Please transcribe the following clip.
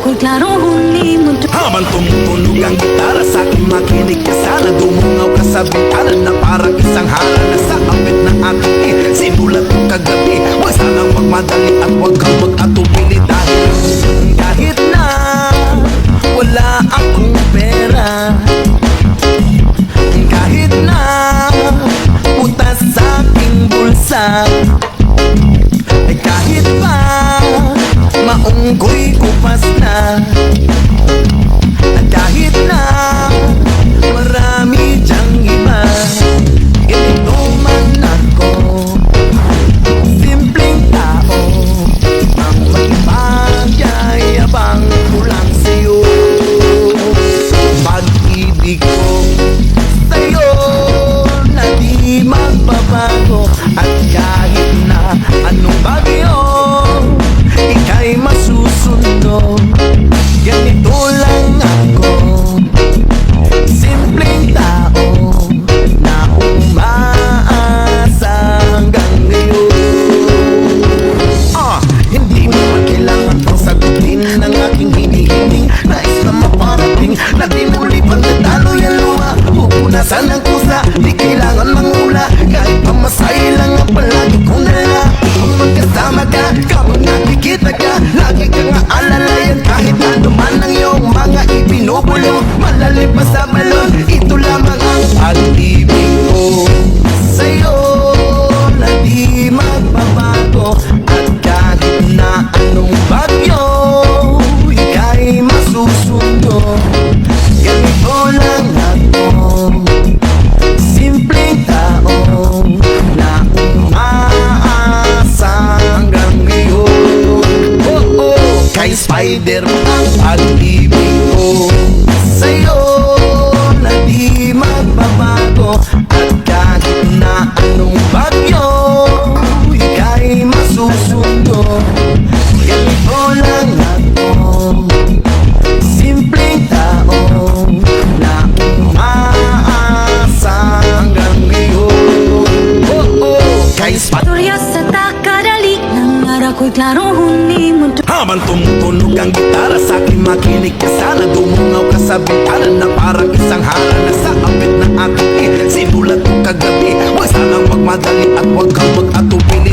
ako'y klarong huli mo. Habang tumutunog ang gitara sa akin makinig ka sana. Dumungaw ka sa bintana na parang isang hala na sa awit na aking sinulat mo kagabi. Huwag sanang magmadali at huwag kang mag-atubili. Dahil kahit na wala akong pera, kahit na putas sa aking bulsa, kahit pa maunggoy kupas na, kahit na marami dyang iba, ganito man ako, simpleng tao, ang magpagyayabang ko lang sa'yo. Pag-ibig ko sa'yo na di magbabago, at kahit na anong bagyo ika'y masusunod. Ganito lang ako, simpleng tao na umaasa hanggang ngayon. Hindi mo man kailangan pang sagutin ng aking hinihiling. Nais na maparating na di muli pagtatalo yan luha. Pupunasan ng kusa, di kailangan mangula. Kahit pamasay lang ang palagi kong dala. Kung magkasama ka, kapag nakikita ka, lagi kang aalalayan. Kahit ano man ang iyong mga ibinubulong, malalim pa sa balon, ito lamang ang pag-ibig ko sa'yo na di magbabago. At kahit na anong bagyo ika'y masusunod. Ganito lang ako, simpleng tao na umaasa hanggang ngayon. Kay Spider ang pag-ibig ko sa'yo na di magbabago. At kahit na anong bagyo ika'y masusunod. Ganito lang ako, simpleng tao na umaasa hanggang ngayon. Kay Spider Turya sa takadali ng araw ko'y klarong huli mo. habang tumutunog ang gitara sa akin makinig ka sana. Dumungaw ka sa bintana na parang isang hala na sa awit na aking sinulat mo kagabi. Huwag sanang magmadali at huwag kang mag-atubili.